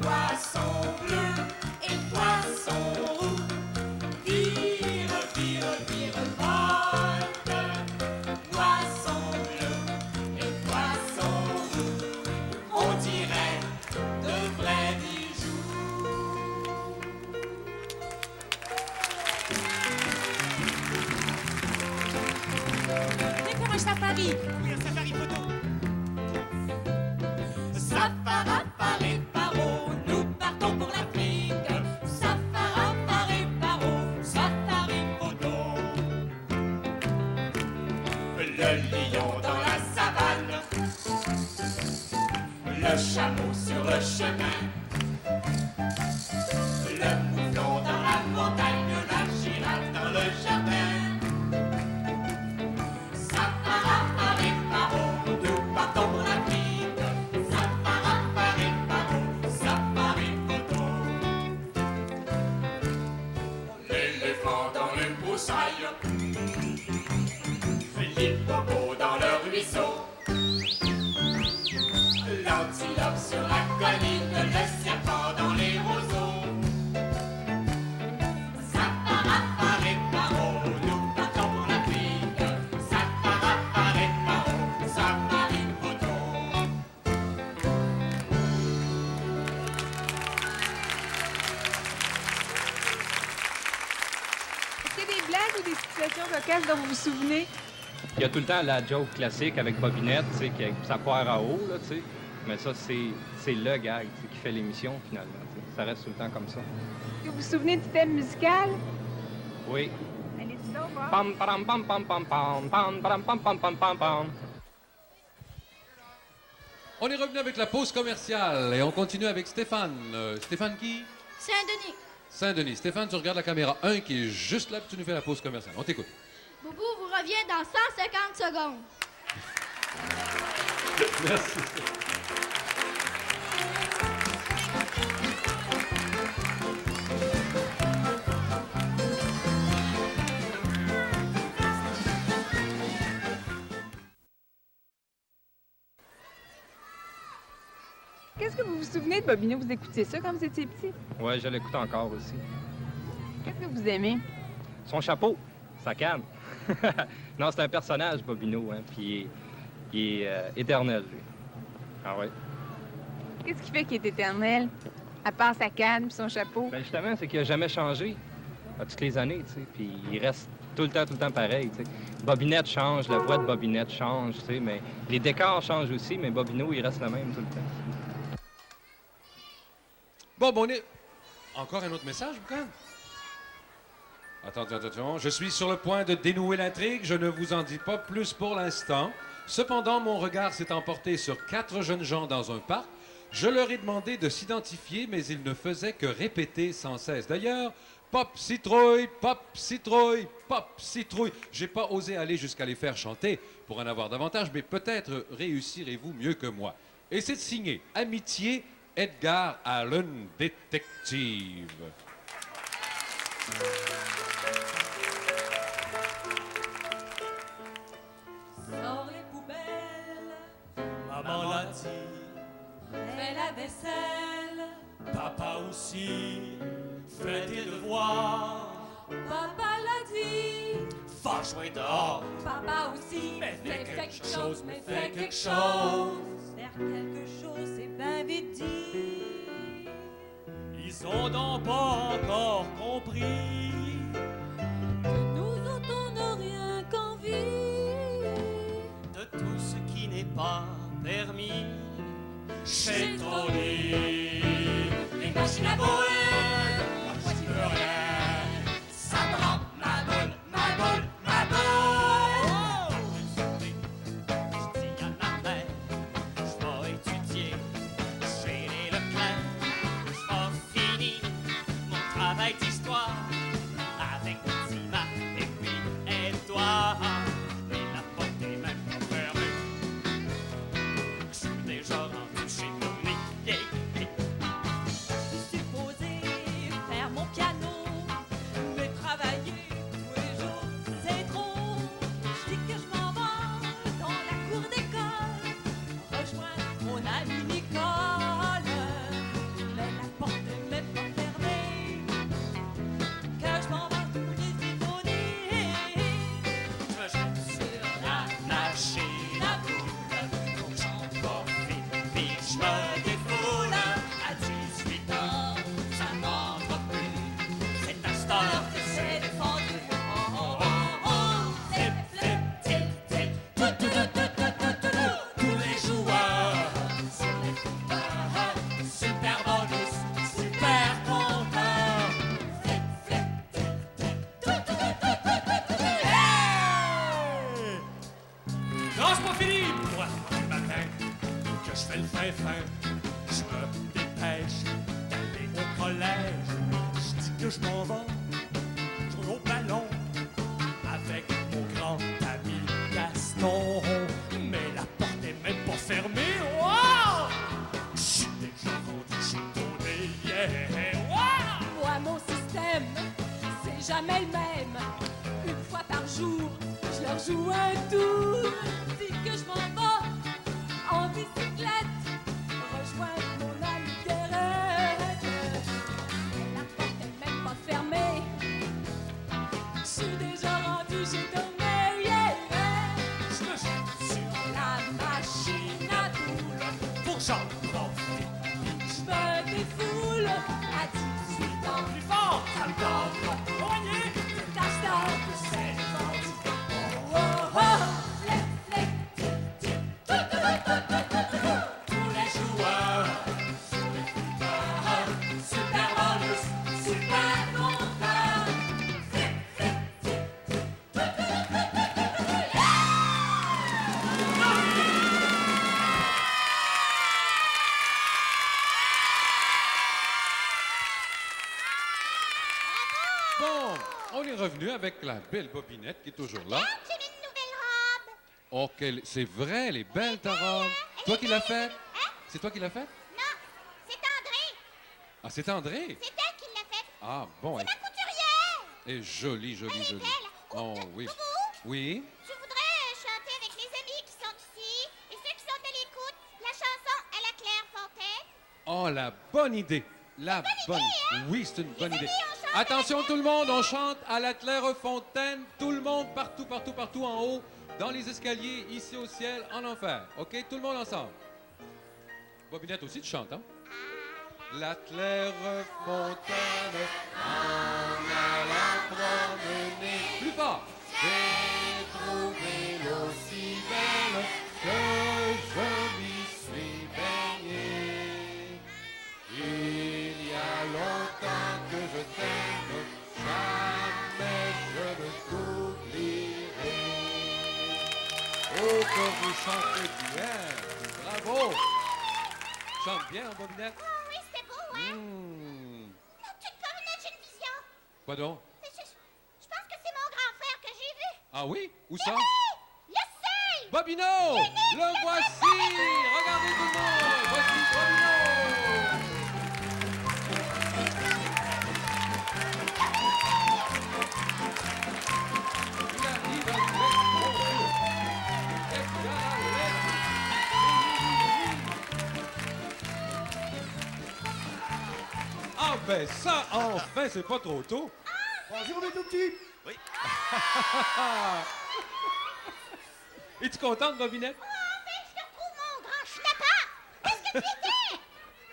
Poisson bleu et poisson roux, vire, vire, vire, volte. Poisson bleu et poisson roux, on dirait de vrais bijoux. Viens faire un safari. Oui, un safari photo. Safari paro, nous partons pour l'Afrique. Safari paro, safari photo. Le lion dans la savane, le chameau sur le chemin, le mouflon dans la montagne, la girafe dans le jardin. Safari paro, nous partons pour l'Afrique. Safari paro, safari photo. L'éléphant dans le broussailles, l'hippopo dans le ruisseau, l'antilope sur la colline, le serpent dans les roseaux. Safari paro, nous partons pour l'Afrique. Safari paro, safari photo. Est-ce qu'il y a des blagues ou des situations cocasses dont vous vous souvenez? Il y a tout le temps la joke classique avec Bobinette, tu sais, qui a sa poire à eau, là, tu sais. Mais ça, c'est le gag, tu sais, qui fait l'émission, finalement, tu sais. Ça reste tout le temps comme ça. Est-ce que vous vous souvenez du thème musical? Oui. Allez, dis donc, voir. Pam, pam, pam, pam, pam, pam, pam, pam, pam, pam, pam, pam, pam. On est revenu avec la pause commerciale et on continue avec Stéphane. Stéphane qui? Saint-Denis. Saint-Denis. Stéphane, tu regardes la caméra 1 qui est juste là, puis tu nous fais la pause commerciale. On t'écoute. Boubou vous revient dans 150 secondes. Merci. Qu'est-ce que vous vous souvenez de Bobino? Vous écoutiez ça quand vous étiez petit? Ouais, je l'écoute encore aussi. Qu'est-ce que vous aimez? Son chapeau, sa canne. Non, c'est un personnage, Bobino, hein, puis il est éternel, lui. Ah ouais. Qu'est-ce qui fait qu'il est éternel? À part sa canne et son chapeau? Ben justement, c'est qu'il n'a jamais changé à toutes les années, tu sais, puis il reste tout le temps pareil, tu sais. Bobinette change, la voix de Bobinette change, tu sais, mais les décors changent aussi, mais Bobino, il reste le même tout le temps. Bon, on est... Encore un autre message, Boucan? Attention. Je suis sur le point de dénouer l'intrigue. Je ne vous en dis pas plus pour l'instant. Cependant, mon regard s'est emporté sur 4 jeunes gens dans un parc. Je leur ai demandé de s'identifier, mais ils ne faisaient que répéter sans cesse. D'ailleurs, pop, citrouille, pop, citrouille, pop, citrouille. J'ai pas osé aller jusqu'à les faire chanter pour en avoir davantage, mais peut-être réussirez-vous mieux que moi. Et c'est signé Amitié, Edgar Allen, détective. Sors les poubelles, Maman l'a dit, fais la vaisselle, papa aussi, fais tes devoirs. papa l'a dit, Va jouer dehors, papa aussi, mais fais quelque chose, mais fais fais quelque chose. Faire quelque chose, c'est bien vite dit. Ils ont donc pas encore compris. Nous autres, on n'a rien qu'envie De tout ce qui n'est pas permis chez Tony. les machines à boules. Moi je veux rien, ça me rend ma boule, ma boule, ma boule. Je dis à ma mère, je vais étudier chez les Leclerc. Je vais finir mon travail d'histoire avec petit Marc et puis Edouard. Et la porte est même pas fermée. Je suis déjà rendu chez Tony. Yeah, yeah, que je m'en vais jouer au ballon avec mon grand ami Gaston. Mais la porte est même pas fermée. Wow! Je suis déjà rendu chez Tony. Yeah! Wow! Moi, mon système, c'est jamais le même. Une fois par jour, je leur joue un tour. Dis que je m'en vais en bicyclette, rejoindre mon ami Guérette. La porte est même pas fermée. Je suis déjà rendu chez Tomé. Yeah, yeah. Je me jette sur La machine à boule, pour j'en profite. je me défoule à 18 ans. Plus fort, ça me tente pas de poigner. C'est acheteur. C'est vendu. Oh, oh, flic, flic. Tous les joueurs, super bonus, super content. Bon, on est revenu avec la belle Bobinette qui est toujours là. J'ai mis une nouvelle robe. Oh, c'est vrai, elle est belle ta robe. Toi qui l'as faite? C'est toi qui l'as faite? Non, c'est André. Ah, c'est André? C'est elle qui l'a faite. Ah, bon, Ma couturière. elle est jolie, jolie, Elle est jolie. belle. Oh, oui. Boubou, Oui? je voudrais chanter avec les amis qui sont ici et ceux qui sont à l'écoute la chanson à la Clairefontaine. Oh, la bonne idée. La bonne idée, Oui, c'est une bonne amis, idée. on chante Attention tout le monde, on chante à la Clairefontaine. Tout le monde, partout, partout, partout en haut, dans les escaliers, ici au ciel, en enfer. OK? Tout le monde ensemble. Bobinette aussi, tu chantes, hein? La Clairefontaine, en allant promener. Plus fort! J'ai trouvé l'eau si belle que je m'y suis baigné. Il y a longtemps que je t'aime, jamais je ne t'oublierai. Oh, que vous chantez bien! Bravo! Chante bien, Bobinette? Oh oui, c'était beau, hein? Hmm. Non, tu te promenades, j'ai une vision. Quoi donc? Mais je pense que c'est mon grand frère que j'ai vu. Ah oui? Où ça? Le seul! Bobino! Le voici! Regardez tout le monde! Voici Bobino! Ah ben ça, enfin, c'est pas trop tôt. Bonjour mes tout petits. Oui. Es-tu contente, Bobinette? Oh, enfin, je te retrouve mon grand schnapper! Qu'est-ce que tu étais?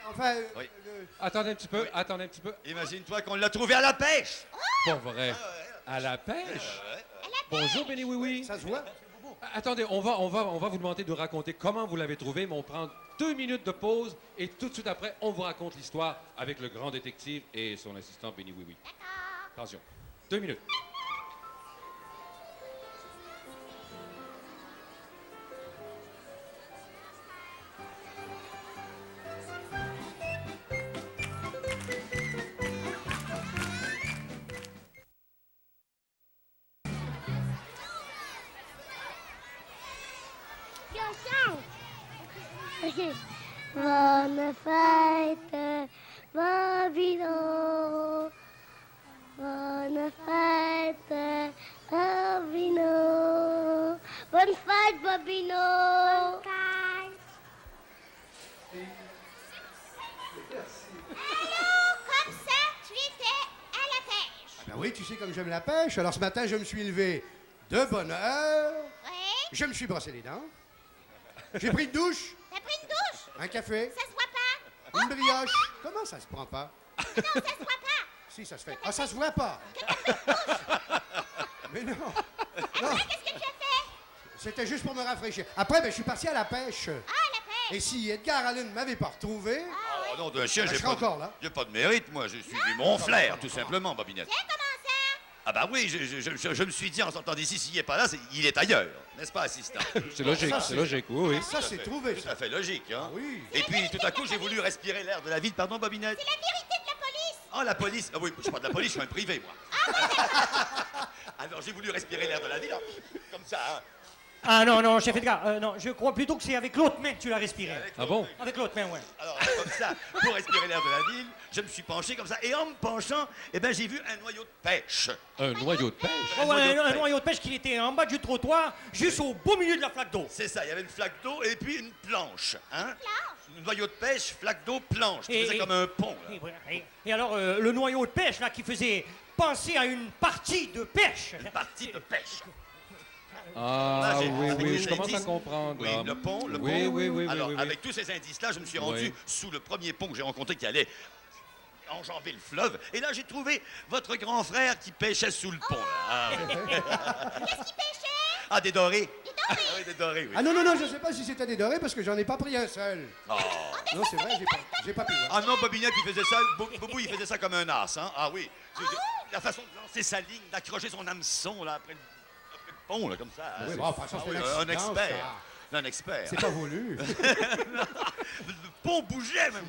Enfin, Oui. Attendez un petit peu, attendez un petit peu. Imagine-toi qu'on l'a trouvé à la pêche. Pas vrai. À la pêche? Bonjour, Béni Oui Oui. ça se voit. Attendez, on va vous demander de raconter comment vous l'avez trouvé, mais on prend 2 minutes de pause et tout de suite après, on vous raconte l'histoire avec le grand détective et son assistant Béni Oui Oui. D'accord. Attention, 2 minutes. Bonne fête, Bobino. Bonne fête, Bobino. Bonne fête, Bobino. Alors, comme ça, tu étais à la pêche. Ben oui, tu sais comme j'aime la pêche. Alors ce matin, je me suis levé de bonne heure. Oui? Je me suis brossé les dents. J'ai pris une douche, T'as pris une douche? un café, Ça se voit pas? une brioche. Comment ça se prend pas? Non, ça se voit pas. Si, ça se fait. Ah, ça se voit pas. Mais non. Non, Qu'est-ce que tu as fait? c'était juste pour me rafraîchir. Après, ben, je suis parti à la pêche. Ah, la pêche. Et si Edgar Allan ne m'avait pas retrouvé, Oh non, d'un chien, ben, je j'ai serais pas, encore là. j'ai pas de mérite, moi. Je suis mon flair, tout simplement, Bobinette. Tiens, comment ça? Ah bah oui, je me suis dit en sortant d'ici, s'il n'est pas là, il est ailleurs. N'est-ce pas, assistant? C'est logique, ça, c'est c'est- logique, oui, oui. Ça, c'est trouvé, Tout à ça. fait logique, hein? Ah oui. Et puis, tout à coup, j'ai voulu respirer l'air de la ville. Pardon, Bobinette? C'est la vérité de la police. Ah, la police. Ah oui, je suis pas de la police, je suis un privé, moi. Alors, j'ai voulu respirer l'air de la ville, hein, comme ça, hein. Ah non, non, chef Edgar, non, je crois plutôt que c'est avec l'autre main que tu l'as respiré. Ah bon? Avec l'autre main, ouais. Alors, comme ça, pour respirer l'air de la ville, je me suis penché comme ça. Et en me penchant, eh ben, j'ai vu un noyau de pêche. Un noyau de pêche? Oh, ouais, un noyau de pêche qui était en bas du trottoir, juste au beau milieu de la flaque d'eau. C'est ça, il y avait une flaque d'eau et puis une planche. Hein? Un noyau de pêche, flaque d'eau, planche. Qui faisait comme un pont. Là. Et alors, le noyau de pêche, là, qui faisait penser à une partie de pêche. Une partie de pêche. Ah Là, oui, avec oui, les je commence à indices. comprendre. Oui, là. le pont, le Oui, pont. oui, oui, Alors, oui, oui. avec tous ces indices-là, je me suis rendu Oui. sous le premier pont que j'ai rencontré qui allait enjamber le fleuve. Et là, j'ai trouvé votre grand frère qui pêchait sous le pont. Là. Ah, Qu'est-ce qu'il pêchait? ah, des dorés. Ah, oui, des dorés, oui. Ah non, non, non, je sais pas si c'était des dorés parce que j'en ai pas pris un seul. Oh. Non, c'est vrai, j'ai pas pu. Hein. Ah non, Bobinette, il faisait ça. Boubou, il faisait ça comme un as. Hein? Ah oui. La façon de lancer sa ligne, d'accrocher son hameçon là, après le pont, là, comme ça. Oui, C'est- bon, enfin, ça, c'est oui, un un accident, expert. ça. Un expert. C'est pas voulu. Le pont bougeait même.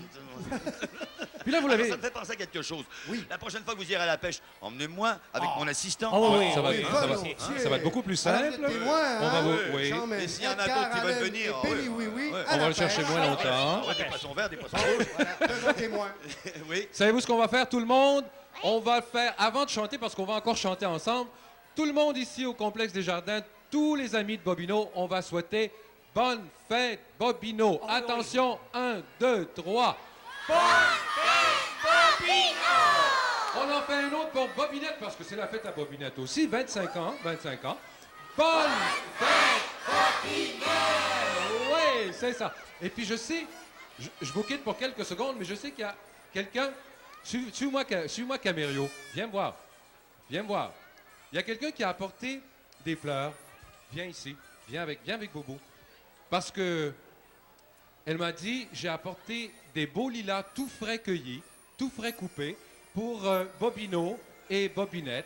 Puis là, vous Alors, l'avez... ça me fait penser à quelque chose. Oui. La prochaine fois que vous irez à la pêche, emmenez-moi avec mon assistant. Oh, oui, Ça va, oui, ça va être beaucoup plus simple. Alors, vous êtes témoins, On va hein? vous... Oui. J'emmène Et s'il y en a Edgar d'autres qui veulent Allen venir, et Penny oui, Oui, ouais. à On la va le chercher pêche. moins longtemps. Ouais, des poissons verts, des poissons rouges. Voilà, deux témoins. Oui. Savez-vous ce qu'on va faire, tout le monde? On va le faire avant de chanter, parce qu'on va encore chanter ensemble. Tout le monde ici au Complexe des Jardins, tous les amis de Bobino, on va souhaiter bonne fête, Bobino. Attention, 1, 2, 3. Bonne fête, Bobino! On en fait un autre pour Bobinette, parce que c'est la fête à Bobinette aussi, 25 ans, 25 ans. Bonne fête, Bobinette! Oui, c'est ça. Et puis je sais, je vous quitte pour quelques secondes, mais je sais qu'il y a quelqu'un... Suis-moi, Camério. Viens me voir. Viens me voir. Il y a quelqu'un qui a apporté des fleurs. Viens ici. Viens avec Bobo. Parce que elle m'a dit, j'ai apporté des beaux lilas tout frais cueillis, tout frais coupés pour Bobino et Bobinette.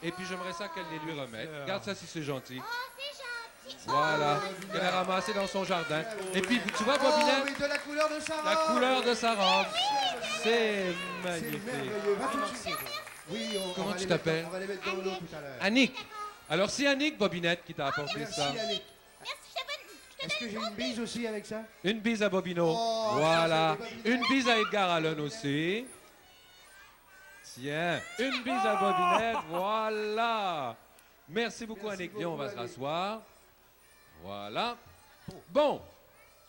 Et puis j'aimerais ça qu'elle les lui remette. Regarde ça si c'est gentil. Oh, c'est gentil. Voilà. Elle a ramassé dans son jardin. Et puis tu vois Oh Bobinette, oui, de la couleur de sa robe. la couleur de sa robe. C'est C'est magnifique. merveilleux. Va tout de suite. Oui, Comment va tu les t'appelles? mettre- On va les mettre dans l'eau tout à l'heure. Annick. Alors c'est Annick Bobinette qui t'a apporté Merci, ça. Annick. Merci, je te Est-ce que j'ai une bise aussi avec ça? Une bise à Bobino. Oh, Voilà. ça, c'est des Une bise à Edgar Allen aussi. Tiens, une bise à Bobinette. Voilà. Merci beaucoup, Merci Annick. Viens, on va se beaucoup, Annick. rasseoir. Voilà. Bon.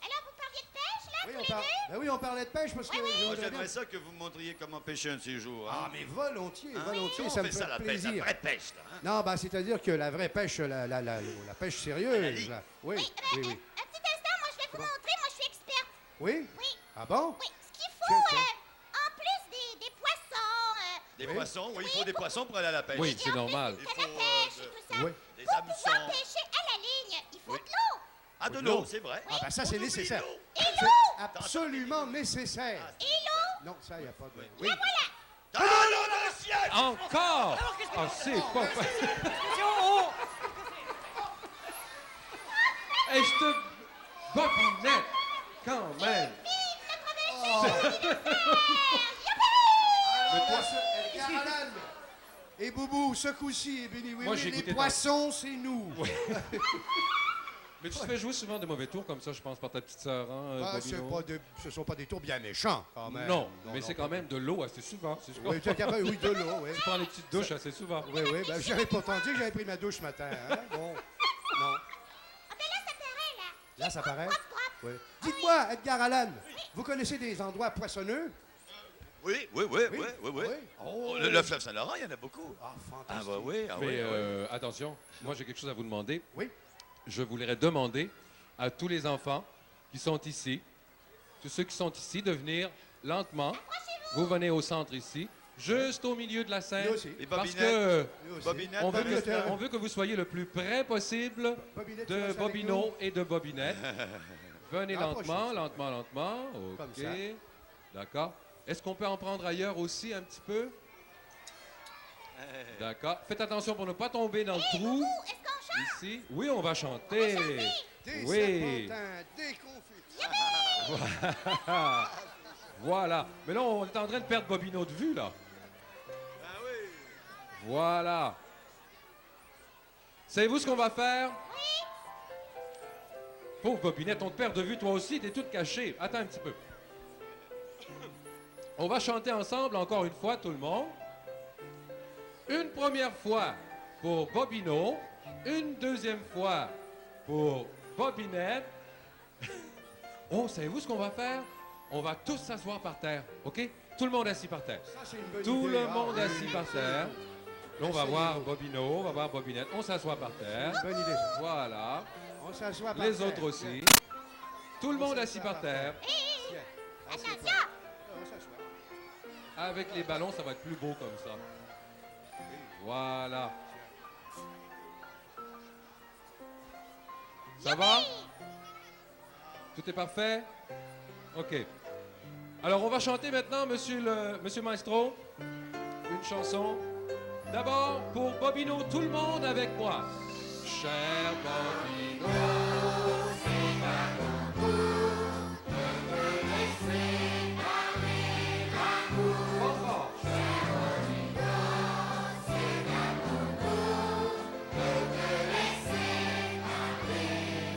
Alors, vous parliez de pêche, là, Oui, tous on les parle. deux? Ben oui, on parlait de pêche parce que je Moi, voudrais bien- j'aimerais ça que vous me montriez comment pêcher un de ces jours. Ah, Hein? mais volontiers, Hein? volontiers, Comment ça on me fait fait ça, la plaisir. vraie pêche, là. Hein? Non, ben, c'est-à-dire que la vraie pêche, la pêche sérieuse. ligne. là. Oui, Oui, oui, oui. un petit instant, moi, je vais vous montrer. Moi, je suis experte. Oui? Oui. Ah bon? Oui, ce qu'il faut, Tiens, tiens. en plus des poissons, Des Oui. poissons, oui, il faut des poissons pour aller à la pêche. Oui, c'est normal. Il canne faut à pêche et tout ça. Oui. des Pour pouvoir hameçons. pêcher à la ligne, il faut Oui. de l'eau. Ah, de de l'eau, l'eau. c'est vrai. Ah ben ça, c'est On oublie nécessaire. l'eau. Et C'est l'eau, absolument nécessaire. et l'eau. Non, ça, il n'y a pas de... Oui. Oui. Ah, non, dans l'assiette! Encore. Ah, c'est pas... Oh, Et je te... Bobinette, quand même. Le poisson, Edgar Allen et Boubou, ce coup-ci, et Benny Oui, Moi, oui, j'ai les goûté poissons, c'est nous. Mais tu te fais jouer souvent de mauvais tours comme ça, je pense, par ta petite sœur, hein, Ah, Bobino? ce sont pas des tours bien méchants, quand même. Non, mais c'est quand même de l'eau assez souvent. C'est Oui, tu es capable, oui, de l'eau, oui. Tu prends les petites douches assez souvent. Oui, oui, ben, j'avais pourtant dit que j'avais pris ma douche ce matin, hein? Bon, non. Ah, ben là, ça paraît, là. Là, ça paraît? Propre, propre. Oui. Dites-moi, Edgar Allen, vous connaissez des endroits poissonneux? Oui. Oh. Le fleuve Saint-Laurent, il y en a beaucoup. Ah, Ah, fantastique. bah oui, ah Mais oui. attention, moi j'ai quelque chose à vous demander. Oui. Je voudrais demander à tous les enfants qui sont ici, tous ceux qui sont ici, de venir lentement. Vous venez au centre ici, juste au milieu de la scène. Nous aussi. Et Parce Bobinette? que Nous aussi. Bobinette, on veut, Bobinette, que, on veut que vous soyez le plus près possible Bobinette, tu de restes avec Bobino nous? et de Bobinette. Venez Rapprochez-vous. lentement. Comme OK. ça. D'accord. Est-ce qu'on peut en prendre ailleurs aussi un petit peu? D'accord. Faites attention pour ne pas tomber dans le trou. Est-ce qu'on chante? Ici. Oui, on va chanter. Des Oui. serpentins, des confus. Voilà. Mais là, on est en train de perdre Bobino de vue, là. Voilà. Savez-vous ce qu'on va faire? Oui. Pauvre Bobinette, on te perd de vue toi aussi, t'es toute cachée. Attends un petit peu. On va chanter ensemble encore une fois, tout le monde. Une première fois pour Bobino, une deuxième fois pour Bobinette. Oh, savez-vous ce qu'on va faire? On va tous s'asseoir par terre, OK? Tout le monde assis par terre. Ça, c'est une bonne Tout idée. le monde oui, assis par terre. Là, on va voir Bobino, on va voir Bobinette. On s'assoit par terre. Bonne idée, ça. Voilà. On s'assoit par Les terre. autres aussi. Tout le monde assis par terre. Tiens, assieds-toi. Attention. On s'assoit. Avec les ballons, ça va être plus beau comme ça. Voilà. Ça va? Tout est parfait? OK. Alors, on va chanter maintenant, monsieur Maestro, une chanson. D'abord, pour Bobino, tout le monde avec moi. Cher Bobino, c'est à ton tour de me laisser parler d'amour. Trop fort. Cher Bobino, c'est à ton tour de me laisser parler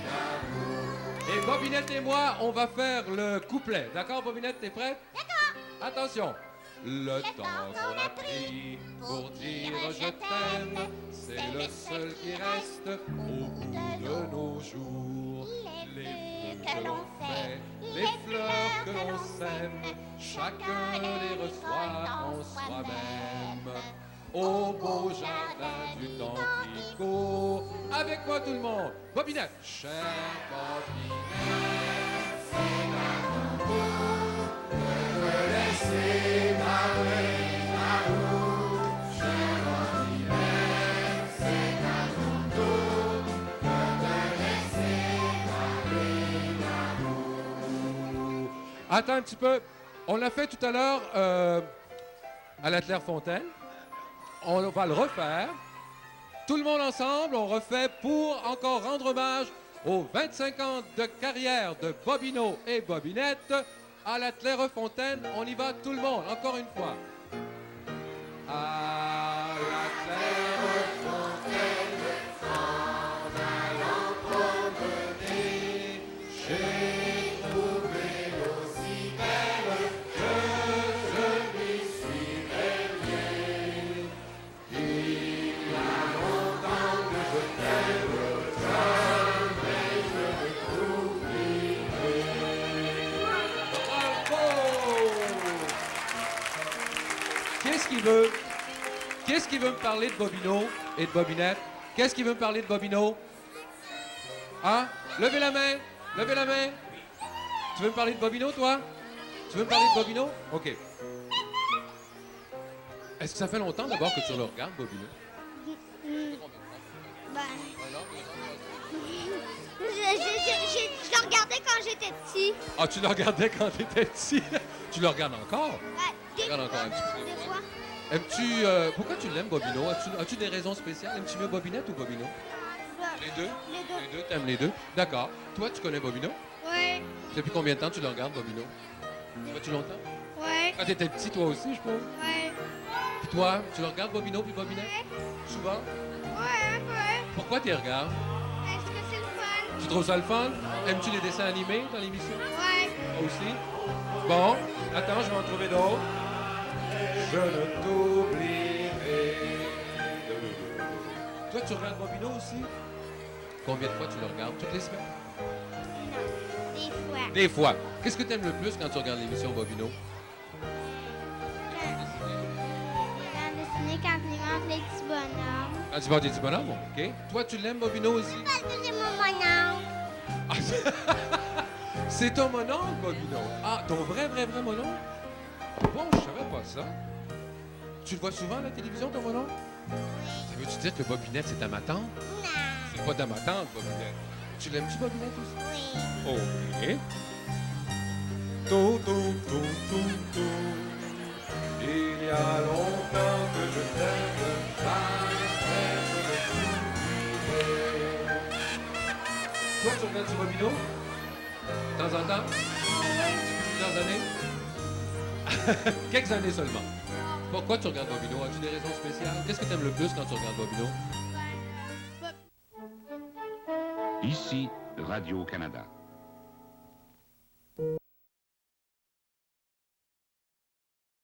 d'amour. Et Bobinette et moi, on va faire le couplet. D'accord, Bobinette, t'es prête? D'accord. Attention. Le temps qu'on a pris pour dire je t'aime, c'est le seul qui reste au bout de nos jours. Les vœux que l'on fait, les fleurs que l'on sème, chacun les reçoit en soi-même. Au beau jardin du temps qui court. Avec moi tout le monde, Bobinette. Cher Bobinette, c'est à ton tour de me laisser parler d'amour. Cher Bobinette, c'est à ton tour de me laisser parler d'amour. Attends un petit peu. On l'a fait tout à l'heure à la Clairefontaine. On va le refaire. Tout le monde ensemble, on refait pour encore rendre hommage aux 25 ans de carrière de Bobino et Bobinette à la Clairefontaine. On y va tout le monde, encore une fois. À la Clairefontaine, en allant promener, j'ai trouvé aussi belle que je m'y suis baigné. Il y a longtemps que je t'aime, jamais je ne t'oublierai. Bravo! Qu'est-ce qui veut me parler de Bobino et de Bobinette? Qu'est-ce qui veut me parler de Bobino? Hein? Levez la main! Levez la main! Tu veux me parler de Bobino, toi? Tu veux me parler de Bobino? OK. Est-ce que ça fait longtemps d'abord que tu le regardes, Bobino? Ben, je le regardais quand j'étais petit. Ah, tu le regardais quand tu étais petit? Tu le regardes encore? Des Regarde encore un petit peu. Des fois. Aimes-tu... pourquoi tu l'aimes, Bobino? As-tu des raisons spéciales? Aimes-tu mieux Bobinette ou Bobino? Les deux? Les deux. Les deux, t'aimes les deux? D'accord. Toi, tu connais Bobino? Ouais. Depuis combien de temps tu le regardes, Bobino? Depuis longtemps? Ouais. Quand t'étais petit, toi aussi, je pense. Ouais. Puis toi, tu le regardes, Bobino puis Bobinette? Souvent? Ouais, un peu. Pourquoi tu les regardes? Est-ce que c'est le fun? Tu trouves ça le fun? Aimes-tu les dessins animés dans l'émission? Ouais. Toi aussi? Bon, attends, je vais en trouver d'autres. Je ne t'oublierai. Toi, tu regardes Bobino aussi? Combien de fois tu le regardes? Toutes les semaines? Non. Des fois. Des fois. Qu'est-ce que tu aimes le plus quand tu regardes l'émission Bobino? Quand dessiner, quand il rentre les petits bonhommes. Quand tu vois des petits bonhommes, OK. Toi, tu l'aimes, Bobino, aussi? Parce que c'est mon bonhomme. C'est ton mononcle, Bobino. Ah, ton vrai mononcle? Bon, je savais pas ça. Tu le vois souvent à la télévision, ton mononcle? Ça veut-tu dire que Bobinette, c'est ta ma tante? Non. C'est pas ta ma tante, Bobinette. Tu l'aimes-tu, Bobinette, aussi? Oui. OK. Tout, tout, tout, tout, tout. Il y a longtemps que je t'aime, jamais je ne t'oublierai. Toi, tu regardes sur Bobino? De temps en temps? Depuis plusieurs années? Quelques années seulement. Pourquoi tu regardes Bobino? As-tu des raisons spéciales? Qu'est-ce que tu aimes le plus quand tu regardes Bobino? Ici, Radio-Canada.